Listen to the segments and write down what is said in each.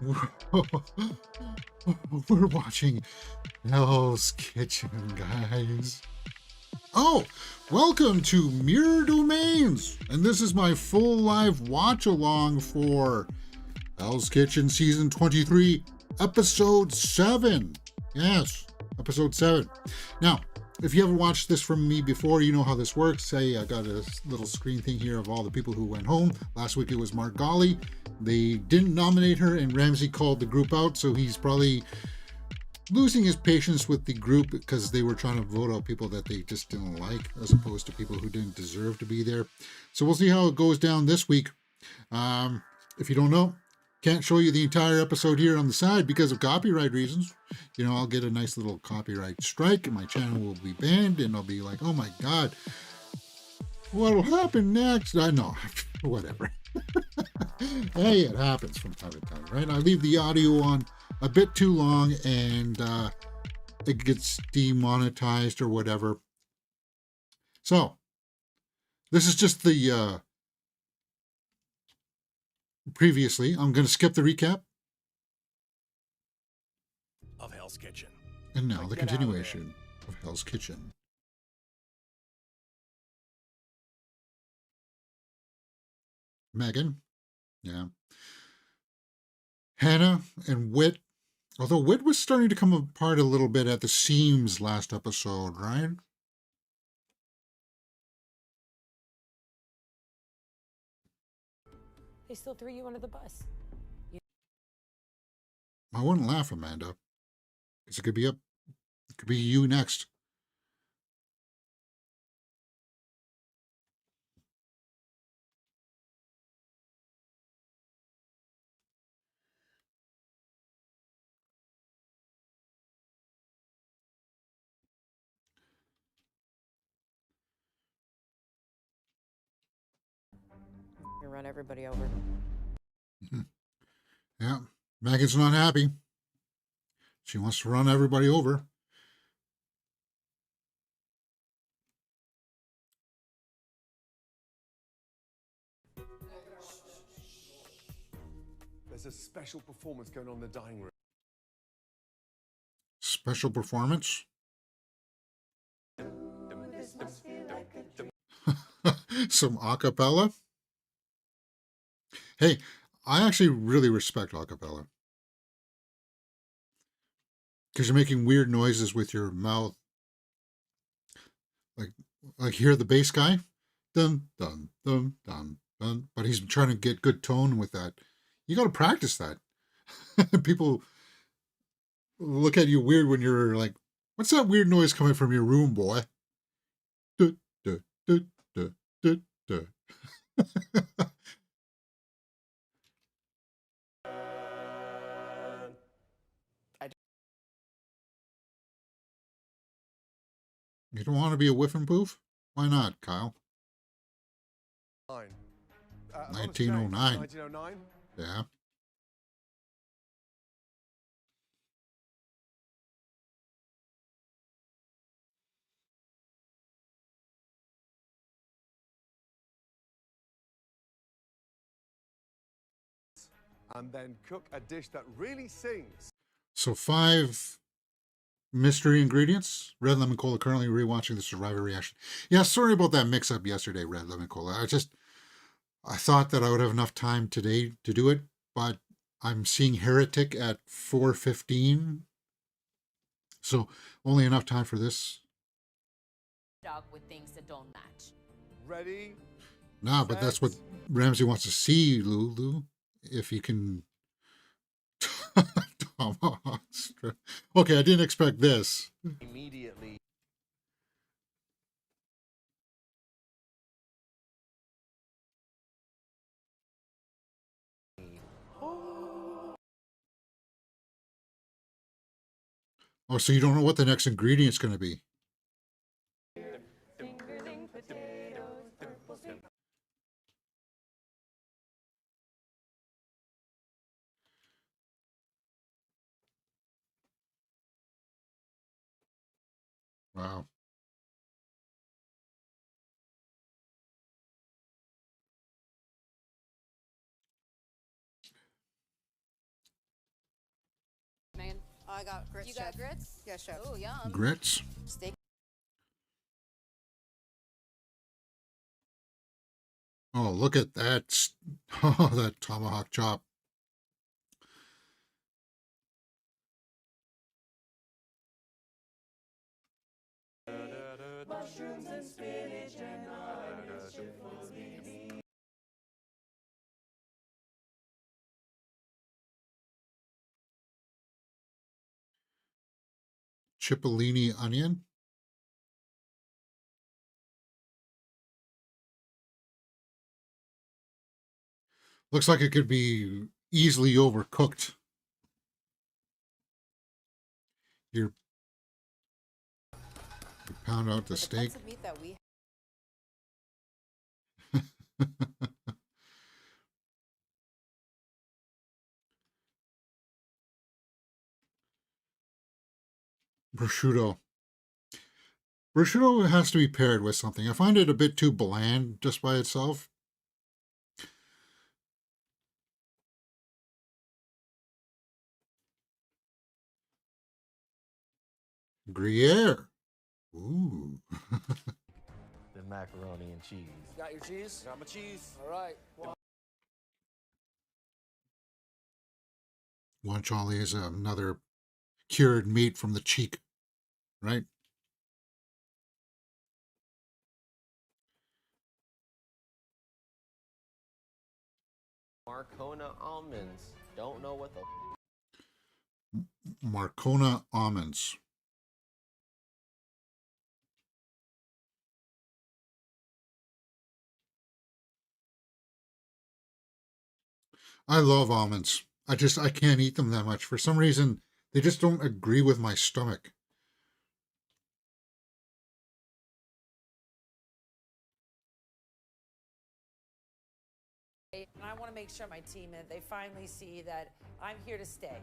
We're watching Hell's Kitchen, guys. Oh, welcome to Mirror Domains, and this is my full live watch along for Hell's Kitchen Season 23, Episode 7. Yes, Episode 7. Now, if you haven't watched this from me before, you know how this works. Say, I got a little screen thing here of all the people who went home. Last week it was Mark Golly. They didn't nominate her, and Ramsey called the group out, so he's probably losing his patience with the group because they were trying to vote out people that they just didn't like, as opposed to people who didn't deserve to be there. So we'll see how it goes down this week. If you don't know, can't show you the entire episode here on the side because of copyright reasons. You know, I'll get a nice little copyright strike and my channel will be banned and I'll be like, oh my God, what'll happen next? I know, whatever. Hey, it happens from time to time, right? I leave the audio on a bit too long and it gets demonetized or whatever. So, this is just the previously. I'm going to skip the recap. Of Hell's Kitchen. And now the continuation of Hell's Kitchen. Megan. Yeah. Hannah and Whit. Although Whit was starting to come apart a little bit at the seams last episode, right? They still threw you under the bus. I wouldn't laugh, Amanda. Because it could be you next. You run everybody over. Yeah. Megan's not happy. She wants to run everybody over. There's a special performance going on in the dining room. Special performance. Some acapella. Hey, I actually really respect acapella. Because you're making weird noises with your mouth. Like hear the bass guy? Dun, dun, dun, dun, dun. But he's trying to get good tone with that. You got to practice that. People look at you weird when you're like, what's that weird noise coming from your room, boy? Duh, duh, duh, duh, duh, duh. You don't want to be a whiff and poof? Why not, Kyle? 1909. 1909? Yeah. And then cook a dish that really sings. So 5 mystery ingredients. Red lemon cola. Currently rewatching the Survivor reaction. Yeah, sorry about that mix-up yesterday, red lemon cola. I thought that I would have enough time today to do it, but I'm seeing Heretic at 4:15. So only enough time for this. Dog with things that don't match. Ready? No, but that's what Ramsey wants to see, Lulu. If you can. Okay, I didn't expect this. Immediately. Oh, so you don't know what the next ingredient's going to be. Wow. I got grits. You got chef. grits? Yeah, chef. Oh, yum. Grits. Steak. Oh, look at that. Oh, that tomahawk chop. Cipollini onion. Looks like it could be easily overcooked. You pound out the The steak. cuts of meat that we Prosciutto. Prosciutto has to be paired with something. I find it a bit too bland just by itself. Gruyere. Ooh. The macaroni and cheese. Got your cheese? Got my cheese. All right. Guanciale is another cured meat from the cheek, right? Marcona almonds. Don't know what the Marcona almonds. I love almonds. I can't eat them that much. For some reason, they just don't agree with my stomach. And I want to make sure my team, they finally see that I'm here to stay.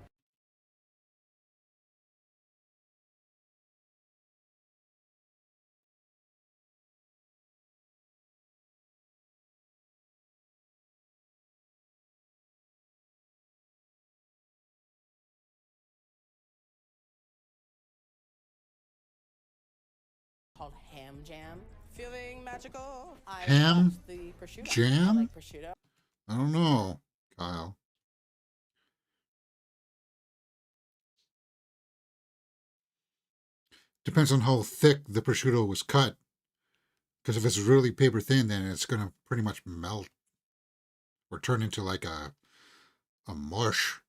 Called ham jam. Feeling magical. I Ham love the prosciutto. jam? I like prosciutto. I don't know, Kyle. Depends on how thick the prosciutto was cut. Because if it's really paper thin, then it's going to pretty much melt or turn into like a mush.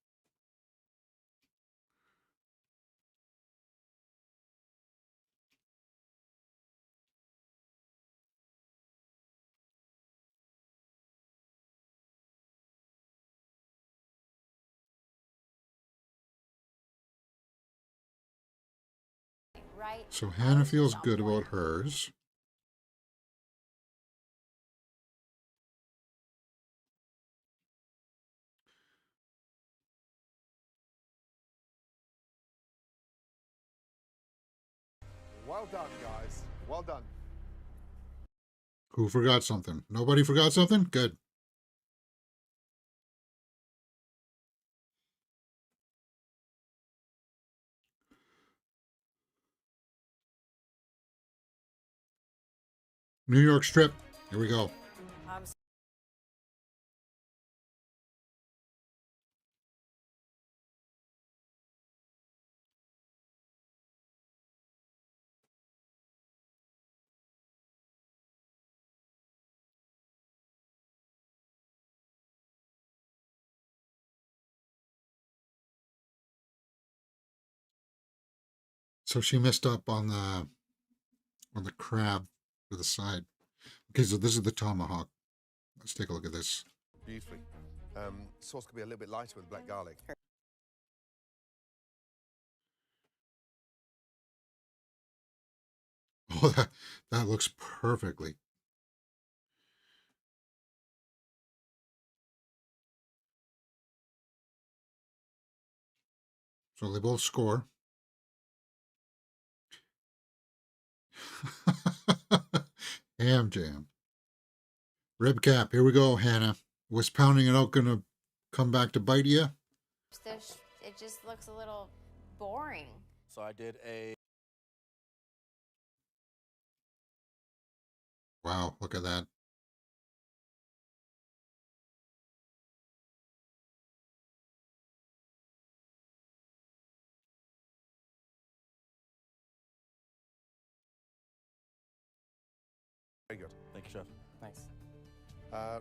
Right? So Hannah feels good about hers. Well done, guys. Well done. Who forgot something? Nobody forgot something? Good. New York strip. Here we go. Um, So she messed up on the crab to the side. Okay, so this is the tomahawk. Let's take a look at this. Beautifully. Sauce could be a little bit lighter with black garlic. Oh, that looks perfectly. So they both score. Ham jam. Rib cap. Here we go, Hannah. Was pounding it out gonna come back to bite you? It just looks a little boring. So I did a Wow, look at that. Very good. thank you, chef. Nice.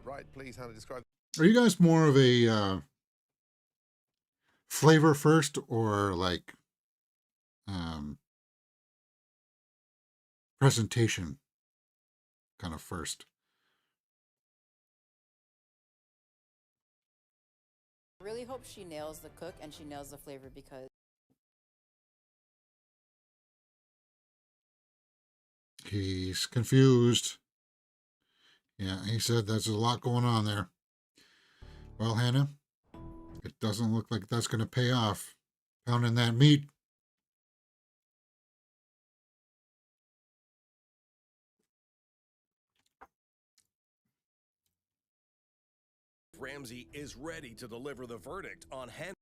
Right, please, Hannah, describe. Are you guys more of a flavor first or like presentation kind of first? I really hope she nails the cook and she nails the flavor because He's confused. Yeah, he said there's a lot going on there. Well, Hannah, it doesn't look like that's going to pay off. Pounding that meat. Ramsey is ready to deliver the verdict on Hannah.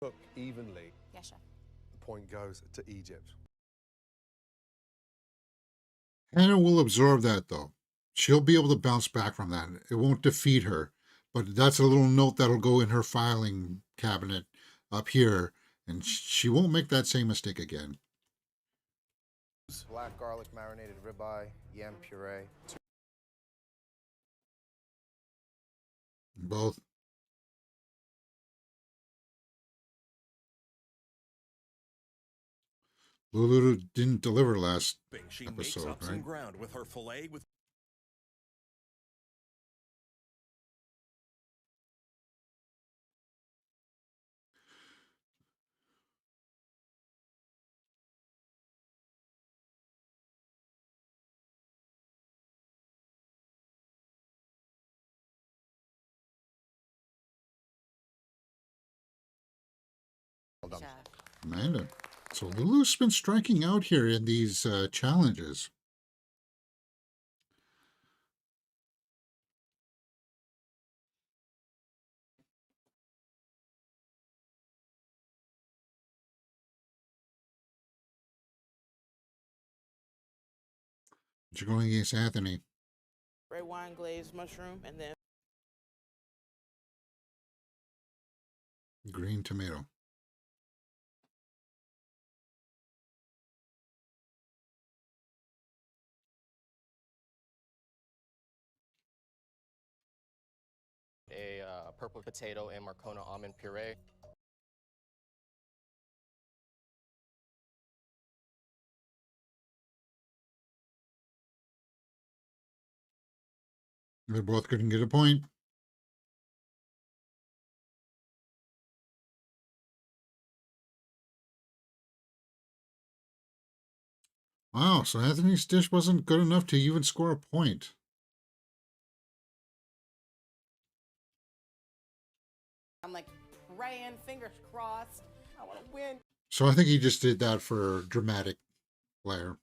Cook evenly. Yes, chef. The point goes to Egypt. Hannah will absorb that, though. She'll be able to bounce back from that. It won't defeat her. But that's a little note that'll go in her filing cabinet up here, and she won't make that same mistake again. Black garlic marinated ribeye, yam puree. Both. Lulu didn't deliver last She makes episode, up some right? ground with her filet with Well done. Chef. Amanda. So Lulu's been striking out here in these challenges. But you're going against Anthony. red wine glazed mushroom, and then Green tomato. A purple potato and Marcona almond puree. They both couldn't get a point. Wow, so Anthony's dish wasn't good enough to even score a point. I'm like praying, fingers crossed. I want to win. So I think he just did that for dramatic flair.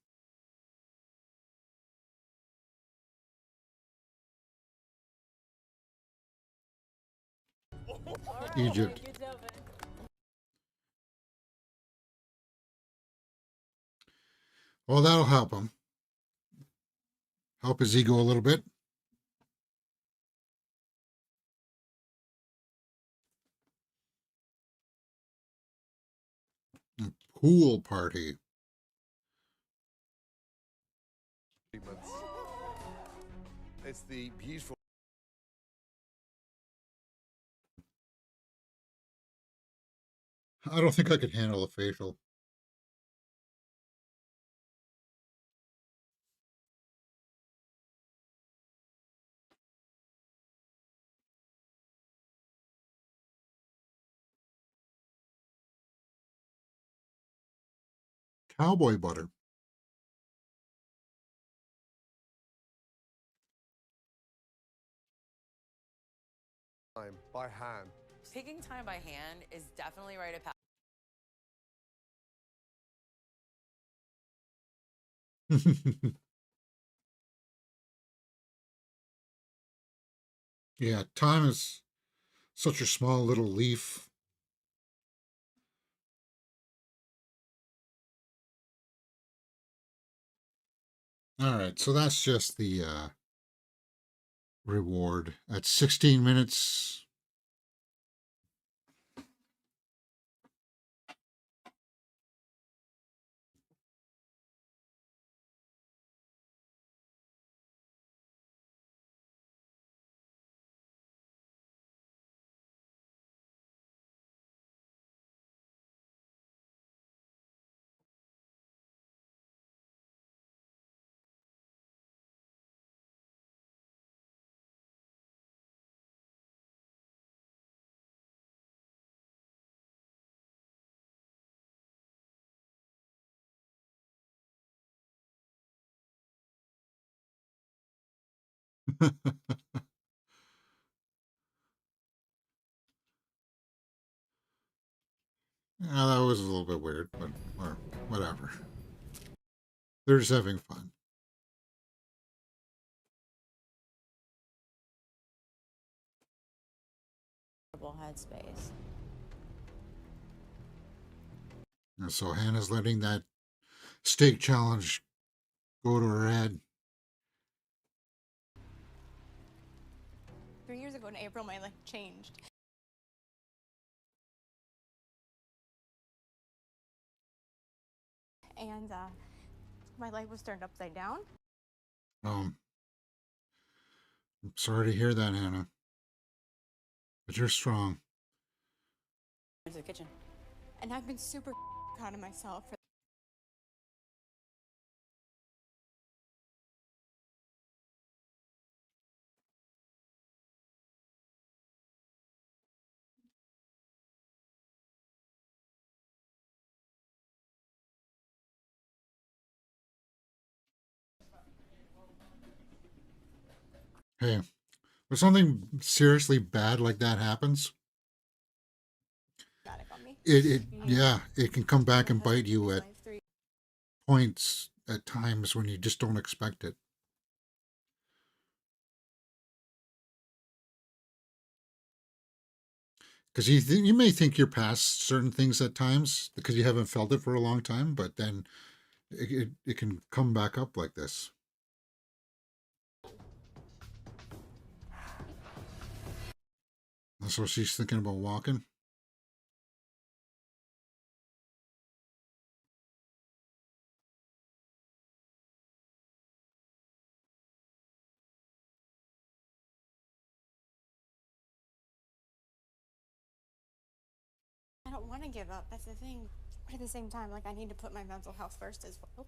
Egypt. Good job, man. Well, that'll help him. Help his ego a little bit. A pool party. Treatments. It's the beautiful. I don't think I could handle a facial. Cowboy butter. Time by hand. Taking time by hand is definitely right up. Yeah, thyme is such a small little leaf. All right, so that's just the reward at 16 minutes. Yeah, that was a little bit weird, but or whatever. They're just having fun. Headspace. And so Hannah's letting that steak challenge go to her head. 3 years ago in April, my life changed. And my life was turned upside down. I'm sorry to hear that, Hannah. But you're strong. Into the kitchen. And I've been super proud of myself for Hey, when something seriously bad like that happens, dramatic on me. it can come back and bite you at Life 3 points at times when you just don't expect it. Because you may think you're past certain things at times because you haven't felt it for a long time, but then it can come back up like this. So she's thinking about walking. I don't want to give up. That's the thing. But at the same time, like I need to put my mental health first as well.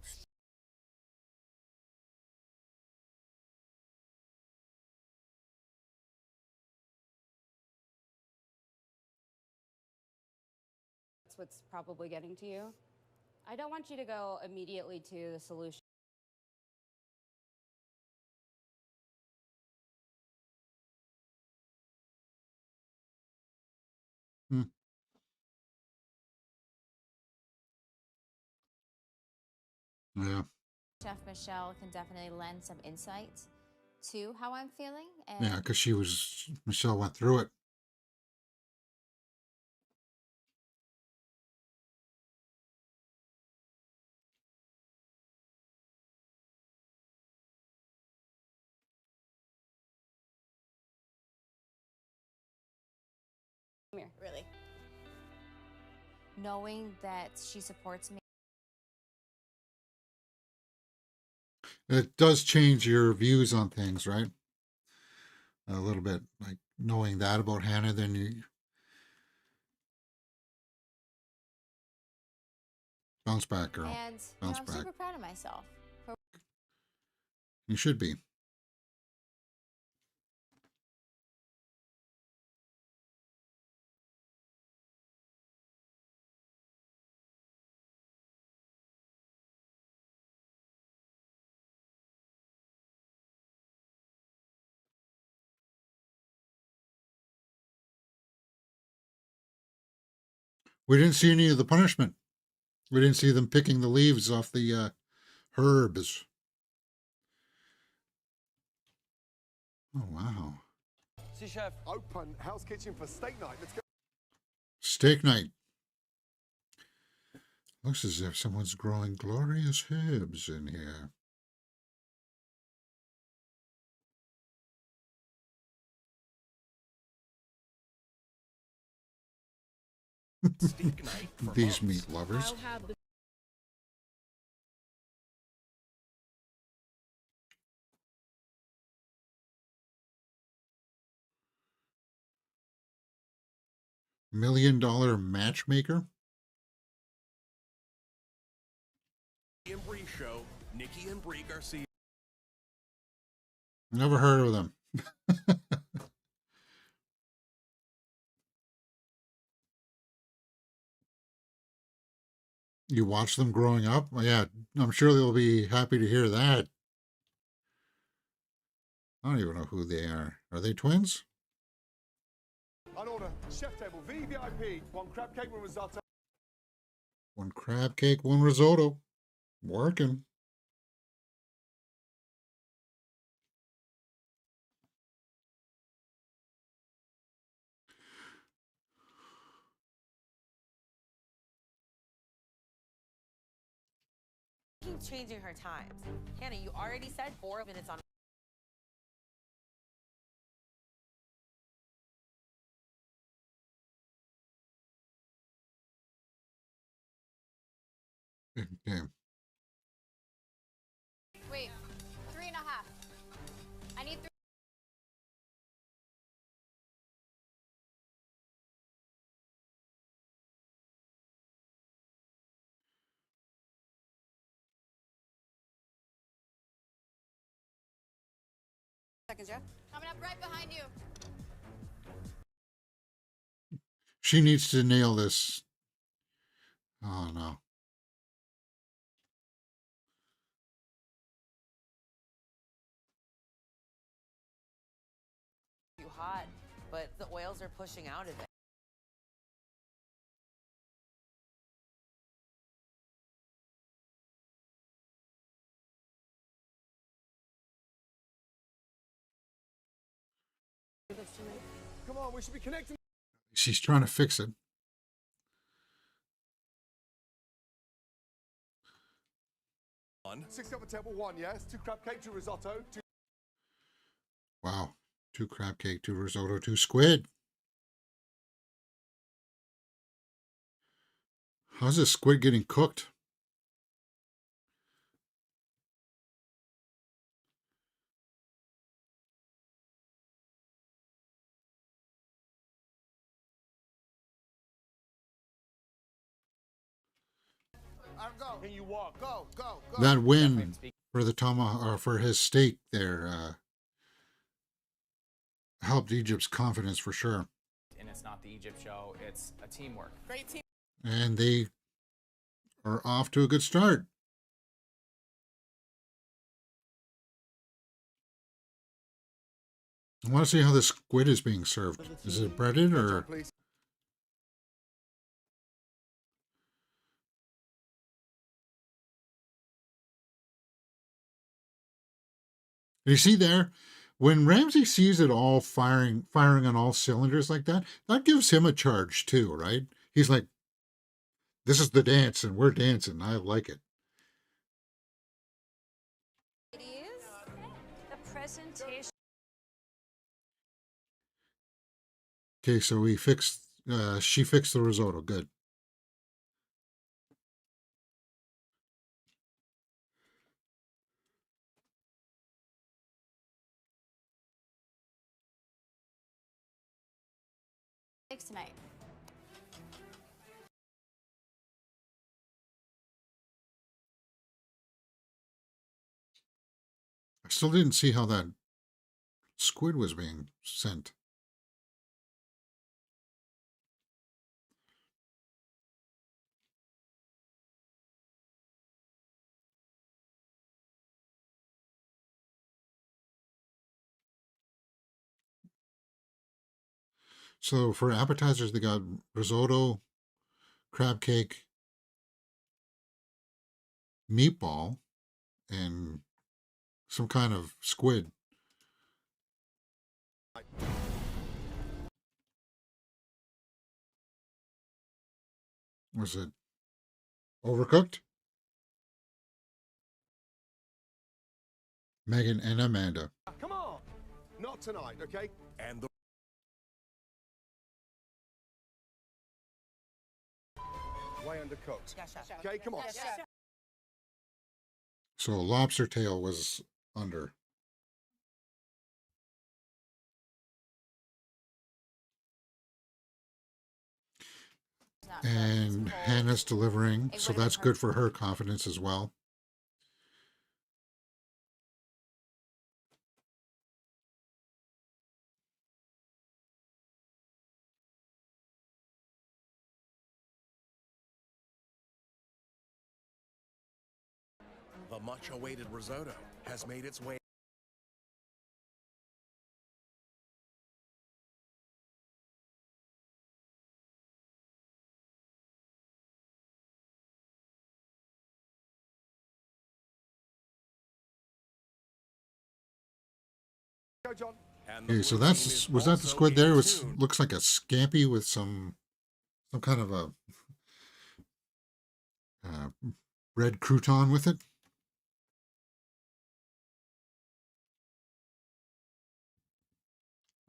That's what's probably getting to you. I don't want you to go immediately to the solution. Hmm. Yeah. Chef Michelle can definitely lend some insight to how I'm feeling. And Yeah, because Michelle went through it. Come here. Really. knowing that she supports me. It does change your views on things, right? A little bit, like knowing that about Hannah, then you bounce back, girl. And Bounce I'm back. super proud of myself. You should be. We didn't see any of the punishment. We didn't see them picking the leaves off the herbs. Oh, wow. Si, chef. Open Hell's Kitchen for steak night. Let's go. Steak night. Looks as if someone's growing glorious herbs in here. Steak night for These mums. meat lovers. $1 million matchmaker. And Bree Show, Nikki and Bree Garcia. Never heard of them. You watch them growing up? Well, yeah, I'm sure they'll be happy to hear that. I don't even know who they are. Are they twins? On order, chef table, VVIP, 1 crab cake with risotto. 1 crab cake, 1 risotto. Working. Keep changing her times. Hannah, you already said 4 minutes on. Damn. Wait, 3.5. I need 3. Seconds, yeah? Coming up right behind you. She needs to nail this. Oh, no. Too hot, but the oils are pushing out of it. Come on, we should be connecting. She's trying to fix it. On 6 up the table, 1, yes. 2 crab cake, 2 risotto, 2. Wow. 2 crab cake, 2 risotto, 2 squid. How's this squid getting cooked? Go. Can you walk? Go, go, go. That win for the or for his steak there helped Egypt's confidence for sure. And it's not the Egypt show, it's a teamwork. Great team. And they are off to a good start. I want to see how the squid is being served. Is it breaded or? Please. You see there, when Ramsey sees it all firing on all cylinders like that, that gives him a charge too, right? He's like, this is the dance and we're dancing. I like it. It is the presentation. Okay, so she fixed the risotto. Good. Tonight. I still didn't see how that squid was being sent. So for appetizers, they got risotto, crab cake, meatball, and some kind of squid. Was it overcooked? Megan and Amanda. Come on. Not tonight, okay? And the Way undercooked. Okay, come on. So lobster tail was under. And Hannah's delivering, so that's good for her confidence as well. the much-awaited risotto has made its way. Go, John. Okay, so that's was that the squid there? It was looks like a scampi with some kind of a bread crouton with it.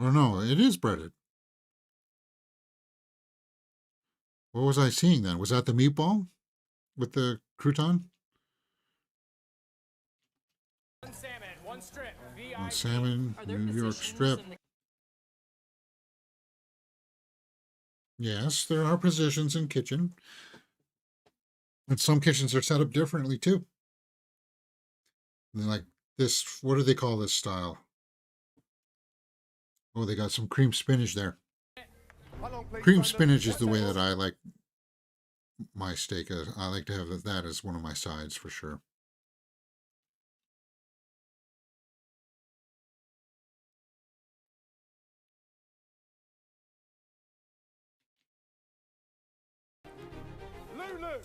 Oh no, it is breaded. What was I seeing then? Was that the meatball with the crouton? One salmon, one strip. One salmon, New York strip. Yes, there are positions in kitchen. And some kitchens are set up differently too. And like this, what do they call this style? Oh, they got some cream spinach there. Cream spinach is the way that I like my steak. I like to have that as one of my sides for sure. Lulu.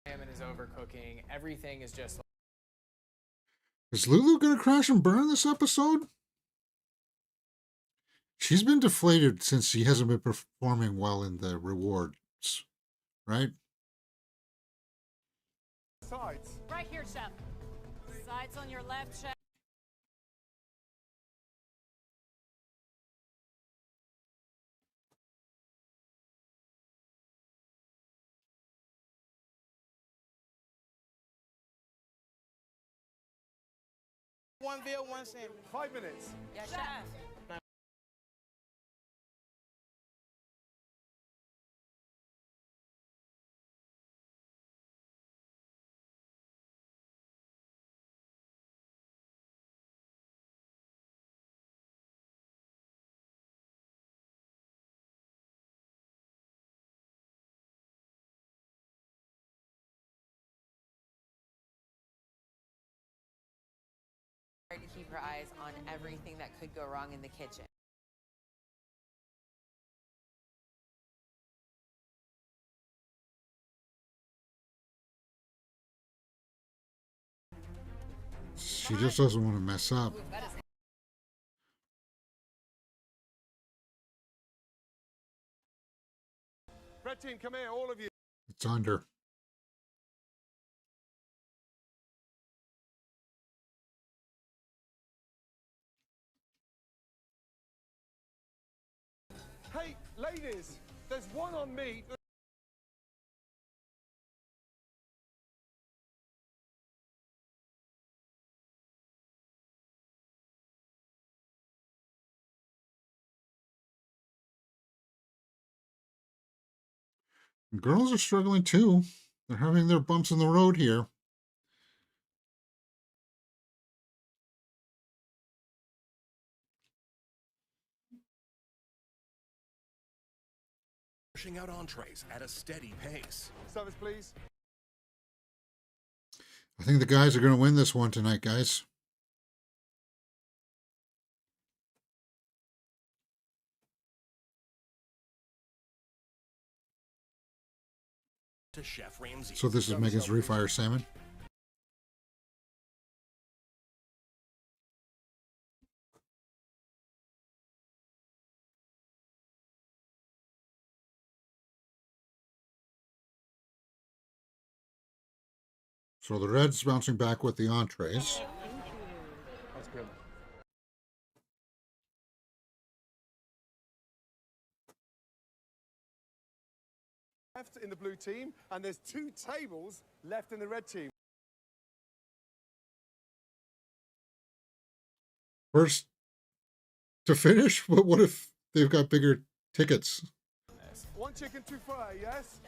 Salmon is overcooking. Everything is just. Is Lulu gonna crash and burn this episode? She's been deflated since she hasn't been performing well in the rewards, right? Sides. Right here, chef. Sides on your left, chef. One veal, one salmon. 5 minutes. Yes, chef. To keep her eyes on everything that could go wrong in the kitchen. She just doesn't want to mess up. Red team, come here, all of you. It's under. Hey, ladies, there's one on me. Girls are struggling too. They're having their bumps in the road here. Pushing out entrees at a steady pace. Service, please. I think the guys are going to win this one tonight, guys. To Chef Ramsay. So this is Megan's refire salmon. So the Reds bouncing back with the entrees. That's good. Left in the blue team, and there's 2 tables left in the red team. First to finish, but what if they've got bigger tickets? 1 chicken, 2 fillet, yes?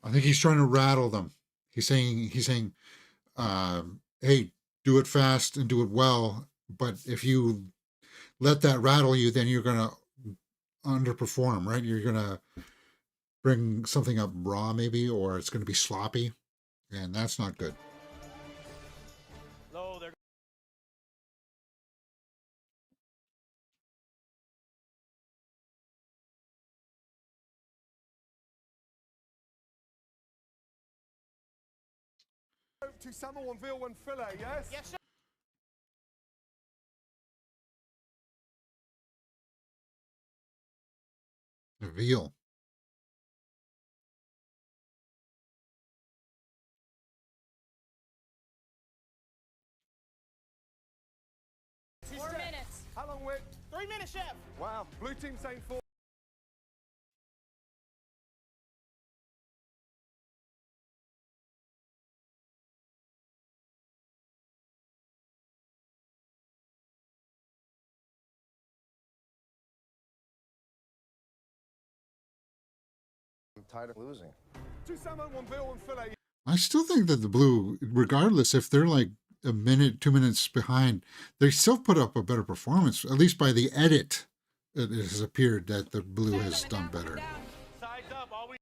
I think he's trying to rattle them. He's saying, hey, do it fast and do it well. But if you let that rattle you, then you're going to underperform, right? You're going to bring something up raw maybe, or it's going to be sloppy. And that's not good. Low, there. To salmon, 1 veal, 1 fillet, yes? Yes, sir. The veal. minutes. How long, Wick? 3 minutes, chef. Wow, blue team saying 4. I'm tired of losing. 2 salmon, 1 veal, 1 fillet. I still think that the blue, regardless if they're like a minute, 2 minutes behind, they still put up a better performance. At least by the edit, it has appeared that the blue has done better. Sides up, are we?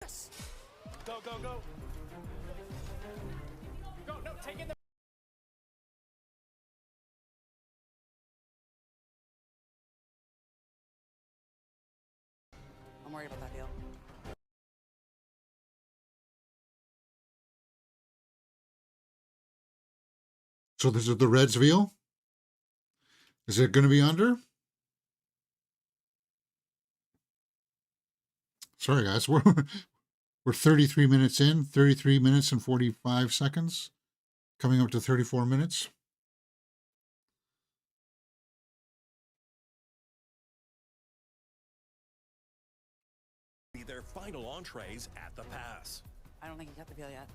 Yes. Go, go, go. Go, no, take in the. I'm worried about that deal. So this is the Reds veal. Is it going to be under? Sorry, guys. We're 33 minutes in, 33 minutes and 45 seconds, coming up to 34 minutes. Be their final entrees at the pass. I don't think you got the deal yet.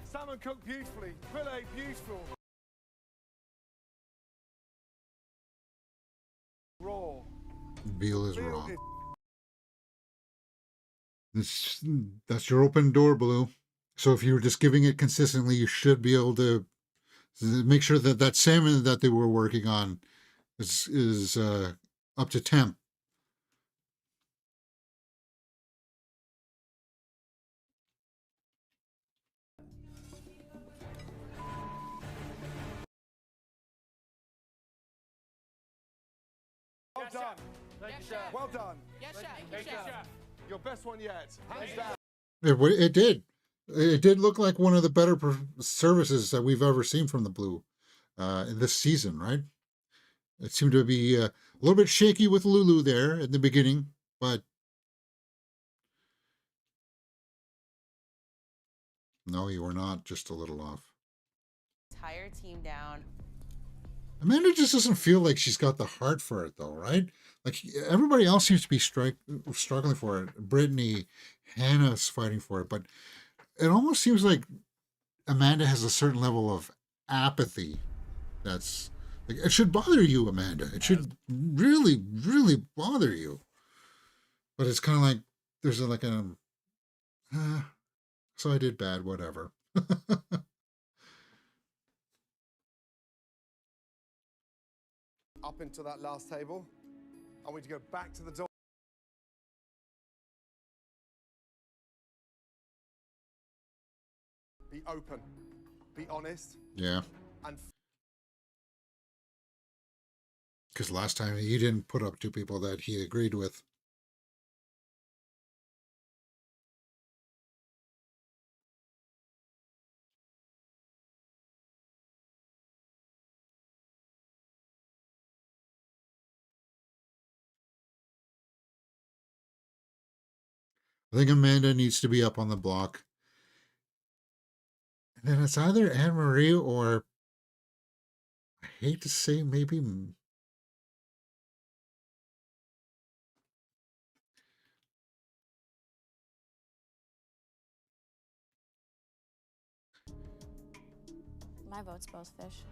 Salmon cooked beautifully. Fillet beautiful. Raw. Veal is raw. is- That's your open door, Blue. So if you were just giving it consistently, you should be able to make sure that that salmon that they were working on is up to temp. Well done. Yes, chef. Well done. Yes, chef. Thank you, chef. Your best one yet. Hands down. It did. It did look like one of the better services that we've ever seen from the Blue in this season, right? It seemed to be a little bit shaky with Lulu there at the beginning, but no, you were not, just a little off. Entire team down. Amanda just doesn't feel like she's got the heart for it, though, right? Like everybody else seems to be struggling for it. Brittany, Hannah's fighting for it, but it almost seems like Amanda has a certain level of apathy. That's like, it should bother you, Amanda. It should really, really bother you. But it's kind of like there's like a, so I did bad, whatever. Up into that last table. I want you to go back to the door. Be open. Be honest. Yeah. And Because last time he didn't put up two people that he agreed with. I think Amanda needs to be up on the block. And then it's either Anne Marie or, I hate to say, maybe. My vote's both fish.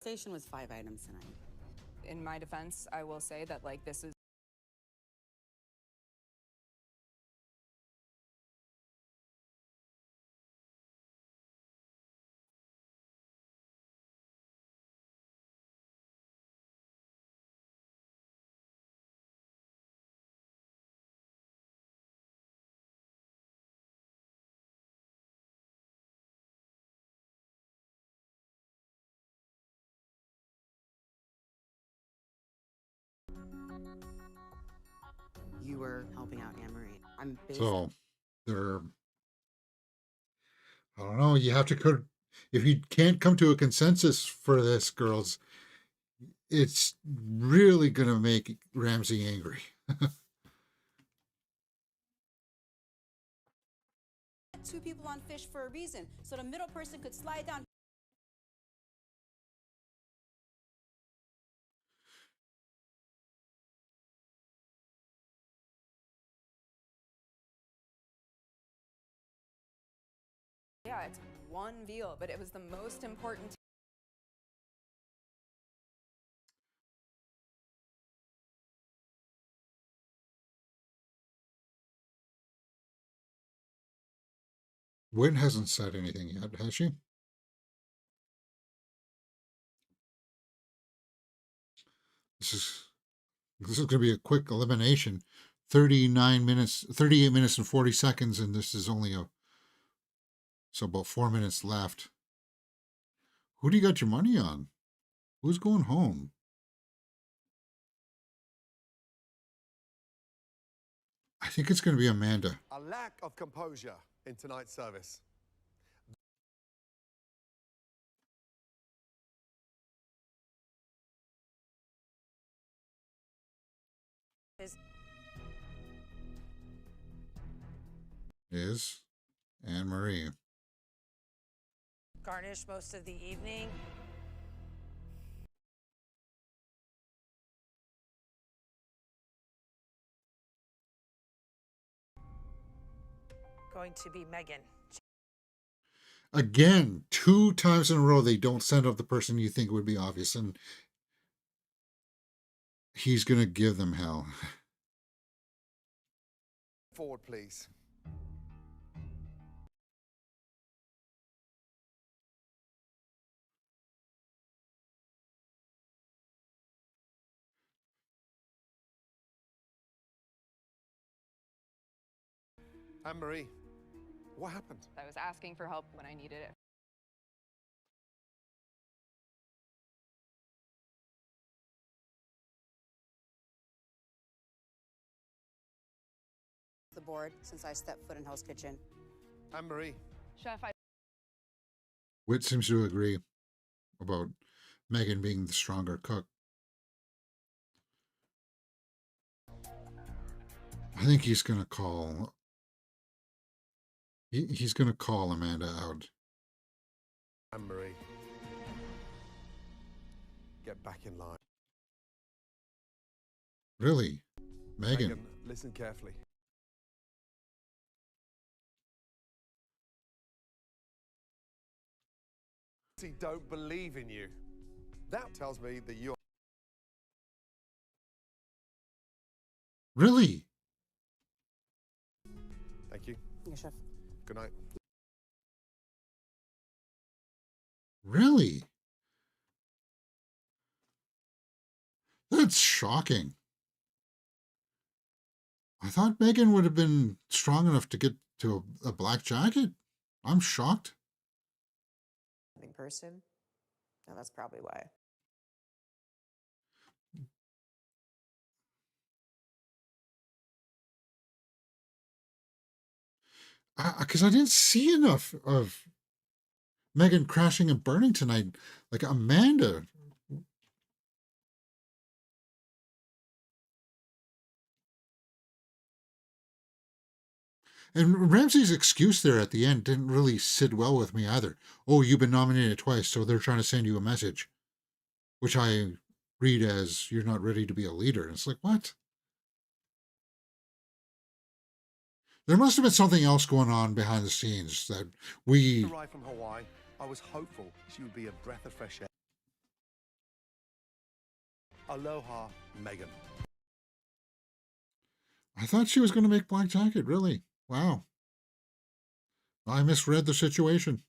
Station was 5 items tonight. In my defense, I will say that like this is You were helping out Anne Marie. I'm So they're, I don't know, you have to, if you can't come to a consensus for this, girls, it's really going to make Ramsey angry. two people on fish for a reason, so the middle person could slide down. yeah, it's one veal, but it was the most important. Wynn hasn't said anything yet, has she? This is going to be a quick elimination. 38 minutes and 40 seconds, and this is only so about 4 minutes left. Who do you got your money on? Who's going home? I think it's going to be Amanda. A lack of composure in tonight's service. Is Anne Marie. Garnish most of the evening. Going to be Megan. Again, 2 times in a row, they don't send up the person you think would be obvious, and he's going to give them hell. Forward, please. Anne-Marie, what happened? I was asking for help when I needed it. The board since I stepped foot in Hell's Kitchen. Anne-Marie. Chef, Whit seems to agree about Megan being the stronger cook. I think he's going to call. He's going to call Amanda out. Anne-Marie, get back in line. Really? Megan, listen carefully. Don't believe in you. That tells me that you're... Really? Thank you. Yes, chef. Good night. Really? That's shocking. I thought Megan would have been strong enough to get to a black jacket. I'm shocked. In person. No, that's probably why. Because I didn't see enough of Megan crashing and burning tonight. Like Amanda. And Ramsey's excuse there at the end didn't really sit well with me either. Oh, you've been nominated twice, so they're trying to send you a message, which I read as you're not ready to be a leader. And it's like, what? There must have been something else going on behind the scenes that we. Arrived from Hawaii, I was hopeful she would be a breath of fresh air. Aloha, Megan. I thought she was going to make Black Jacket, really. Wow. I misread the situation.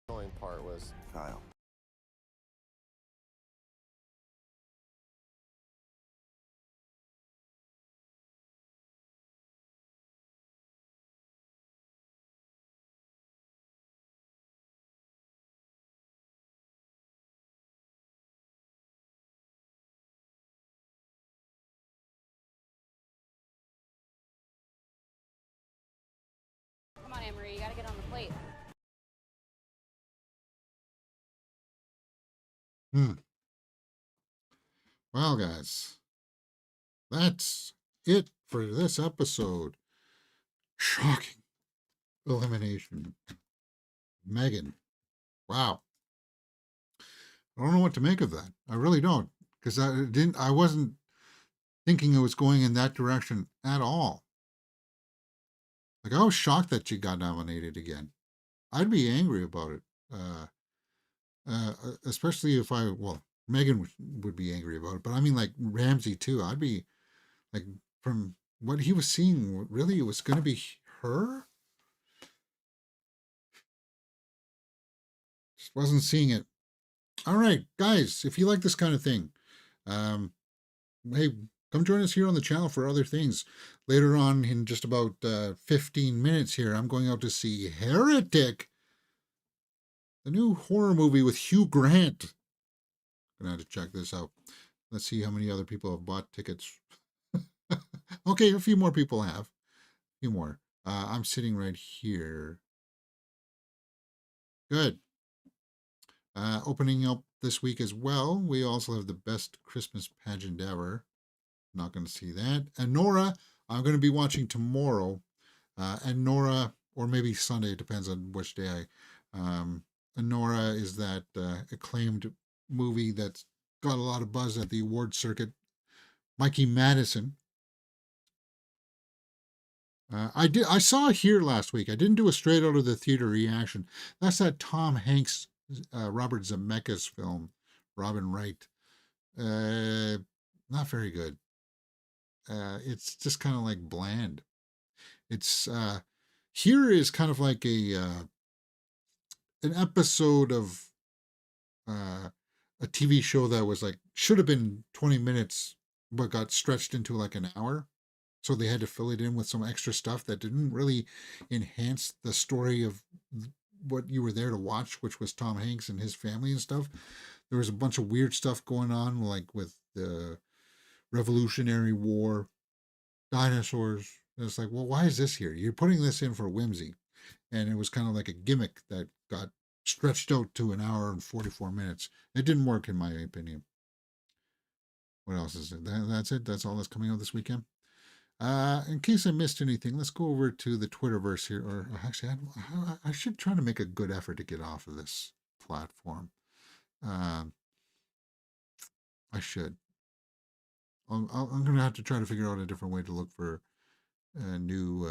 The annoying part was Kyle. Come on, Anne-Marie, you gotta get on the plate. Well, guys, that's it for this episode. Shocking elimination. Megan. Wow. I don't know what to make of that. I really don't. Because I wasn't thinking it was going in that direction at all. Like, I was shocked that she got nominated again. I'd be angry about it. Especially if Megan would be angry about it, but I mean, like Ramsey too. I'd be like, from what he was seeing, really, it was going to be her. Just wasn't seeing it. All right, guys, if you like this kind of thing, hey, come join us here on the channel for other things. Later on, in just about 15 minutes here, I'm going out to see Heretic, the new horror movie with Hugh Grant. Gonna have to check this out. Let's see how many other people have bought tickets. Okay, a few more people have. A few more. I'm sitting right here. Good. Opening up this week as well, we also have the best Christmas pageant ever. Not going to see that. And Nora, I'm going to be watching tomorrow. And Nora, or maybe Sunday, it depends on which day and Nora is that acclaimed movie that's got a lot of buzz at the award circuit. Mikey Madison. I saw it here last week. I didn't do a straight out of the theater reaction. That's that Tom Hanks, Robert Zemeckis film, Robin Wright. Not very good. It's just kind of like bland. It's here is kind of like an episode of a TV show that was like should have been 20 minutes but got stretched into like an hour. So they had to fill it in with some extra stuff that didn't really enhance the story of what you were there to watch, which was Tom Hanks and his family and stuff. There was a bunch of weird stuff going on, like with the Revolutionary War, dinosaurs. And it's like, well, why is this here? You're putting this in for whimsy. And it was kind of like a gimmick that got stretched out to an hour and 44 minutes. It didn't work, in my opinion. What else is it? That's it. That's all that's coming out this weekend. In case I missed anything, let's go over to the Twitterverse here. Or actually, I should try to make a good effort to get off of this platform. I should. I'm going to have to try to figure out a different way to look for new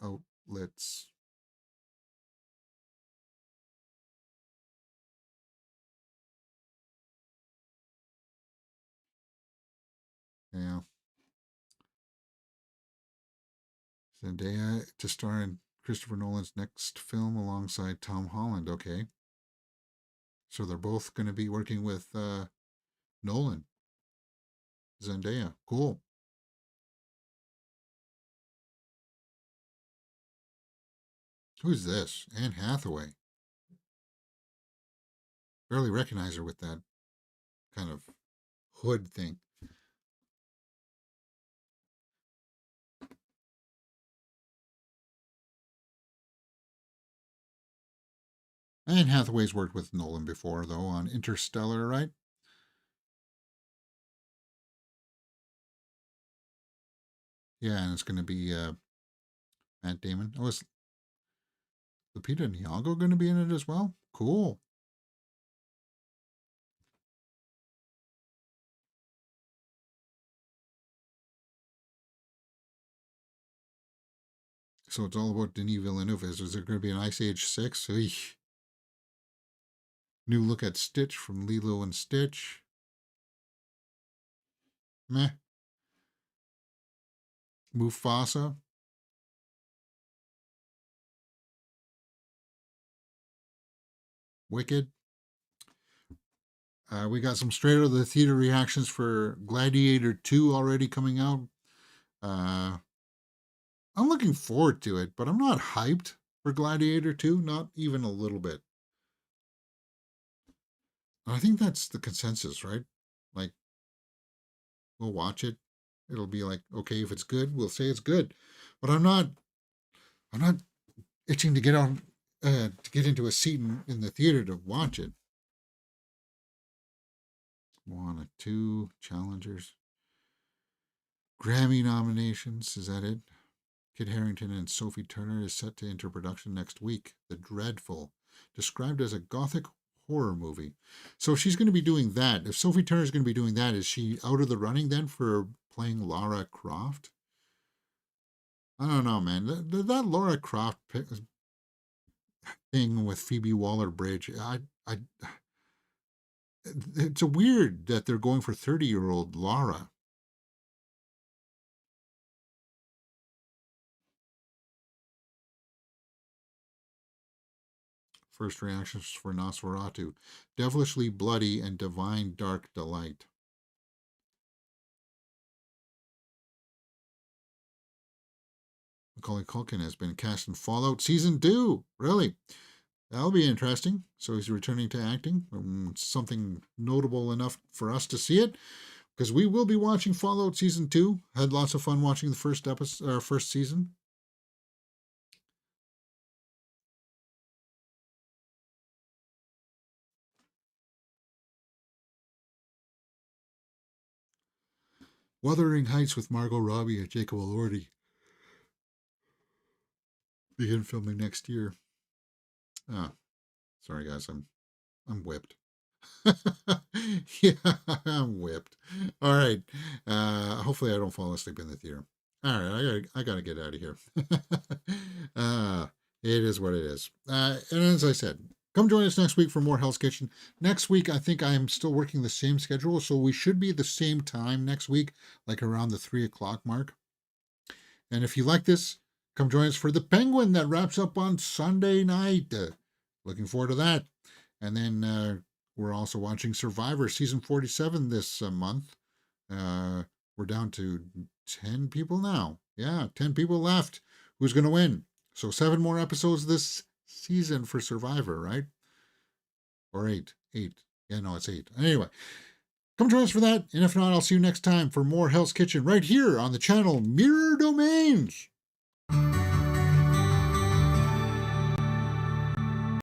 outlets. Yeah. Zendaya to star in Christopher Nolan's next film alongside Tom Holland. Okay. So they're both going to be working with Nolan. Zendaya. Cool. Who's this? Anne Hathaway. Barely recognize her with that kind of hood thing. Anne Hathaway's worked with Nolan before, though, on Interstellar, right? Yeah, and it's going to be Matt Damon. Oh, is Lupita Nyong'o going to be in it as well? Cool. So it's all about Denis Villeneuve. Is there going to be an Ice Age 6? Eesh. New look at Stitch from Lilo and Stitch. Meh. Mufasa. Wicked. We got some straight out of the theater reactions for Gladiator 2 already coming out. I'm looking forward to it, but I'm not hyped for Gladiator 2, not even a little bit. I think that's the consensus, right? Like, we'll watch it. It'll be like, okay, if it's good, we'll say it's good. But I'm not itching to get on to get into a seat in the theater to watch it. Moana 2, Challengers. Grammy nominations, is that it? Kit Harington and Sophie Turner is set to enter production next week. The Dreadful, described as a gothic horror movie. So if she's going to be doing that, if Sophie Turner is going to be doing that, is she out of the running then for playing Lara Croft? I don't know, man. That Lara Croft thing with Phoebe Waller-Bridge, it's a weird that they're going for 30-year-old Lara. First reactions for Nosferatu. Devilishly bloody and divine dark delight. Macaulay Culkin has been cast in Fallout Season 2. Really? That'll be interesting. So he's returning to acting. Something notable enough for us to see it. Because we will be watching Fallout Season 2. Had lots of fun watching the first episode, first season. Wuthering Heights with Margot Robbie and Jacob Elordi. Begin filming next year. Sorry guys, I'm whipped. Yeah, I'm whipped. All right. Hopefully I don't fall asleep in the theater. All right, I gotta get out of here. It is what it is. And as I said, come join us next week for more Hell's Kitchen. Next week, I think I'm still working the same schedule, so we should be at the same time next week, like around the 3 o'clock mark. And if you like this, come join us for The Penguin that wraps up on Sunday night. Looking forward to that. And then we're also watching Survivor Season 47 this month. We're down to 10 people now. Yeah, 10 people left. Who's going to win? So 7 more episodes this season for Survivor, right? Or 8. 8. Yeah, no, it's 8. Anyway, come join us for that. And if not, I'll see you next time for more Hell's Kitchen right here on the channel Mirror Domains.